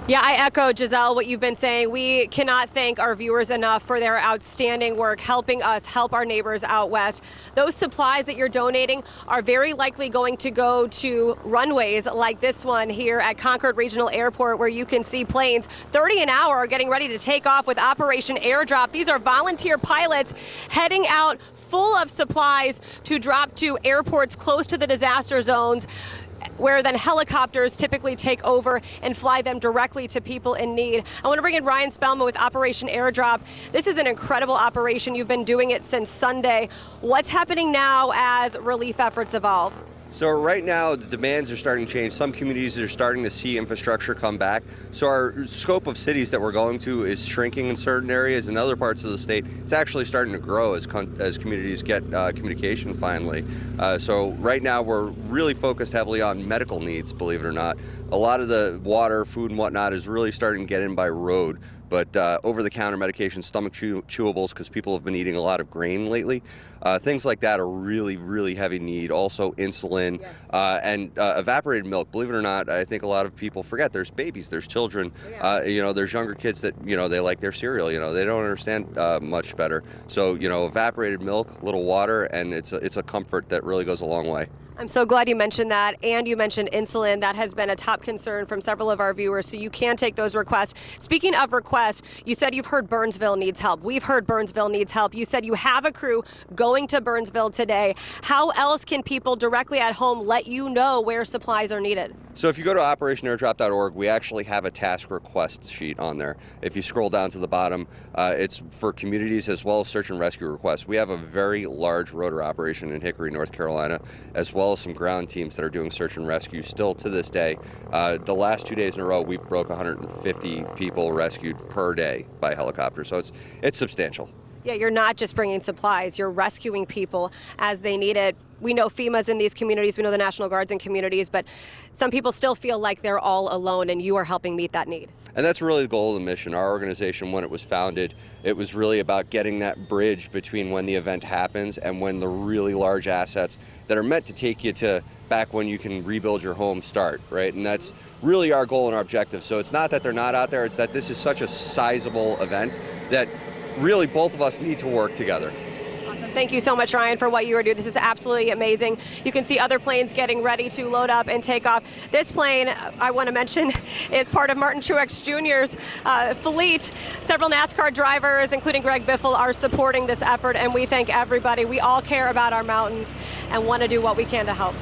Yeah, I echo, Giselle, what you've been saying. We cannot thank our viewers enough for their outstanding work helping us help our neighbors out west. Those supplies that you're donating are very likely going to go to runways like this one here at Concord Regional Airport, where you can see planes 30 an hour getting ready to take off with Operation Airdrop. These are volunteer pilots heading out full of supplies to drop to airports close to the disaster zones, where then helicopters typically take over and fly them directly to people in need. I want to bring in Ryan Spellman with Operation Airdrop. This is an incredible operation. You've been doing it since Sunday. What's happening now as relief efforts evolve? So right now, the demands are starting to change. Some communities are starting to see infrastructure come back. So our scope of cities that we're going to is shrinking in certain areas. In other parts of the state, it's actually starting to grow as communities get communication finally. So right now, we're really focused heavily on medical needs, believe it or not. A lot of the water, food, and whatnot is really starting to get in by road. But over-the-counter medications, stomach chewables, because people have been eating a lot of grain lately. Things like that are really, really heavy need. Also insulin, yes. And evaporated milk. Believe it or not, I think a lot of people forget there's babies, there's children, there's younger kids that, they like their cereal, they don't understand much better. So, evaporated milk, little water, and it's a comfort that really goes a long way. I'm so glad you mentioned that, and you mentioned insulin. That has been a top concern from several of our viewers, so you can take those requests. Speaking of requests, you said you've heard Burnsville needs help. We've heard Burnsville needs help. You said you have a crew going to Burnsville today. How else can people directly at home let you know where supplies are needed? So if you go to operationairdrop.org, we actually have a task request sheet on there. If you scroll down to the bottom, it's for communities as well as search and rescue requests. We have a very large rotor operation in Hickory, North Carolina, as well as some ground teams that are doing search and rescue still to this day. The last 2 days in a row, we've broke 150 people rescued per day by helicopter, so it's substantial. Yeah, you're not just bringing supplies, you're rescuing people as they need it. We know FEMA's in these communities, we know the National Guard's in communities, but some people still feel like they're all alone, and you are helping meet that need. And that's really the goal of the mission. Our organization, when it was founded, it was really about getting that bridge between when the event happens and when the really large assets that are meant to take you to back when you can rebuild your home start, right? And that's really our goal and our objective. So it's not that they're not out there, it's that this is such a sizable event that really both of us need to work together. Awesome. Thank you so much, Ryan, for what you are doing. This is absolutely amazing. You can see other planes getting ready to load up and take off. This plane, I want to mention, is part of Martin Truex Jr.'s fleet. Several NASCAR drivers, including Greg Biffle, are supporting this effort, and we thank everybody. We all care about our mountains and want to do what we can to help.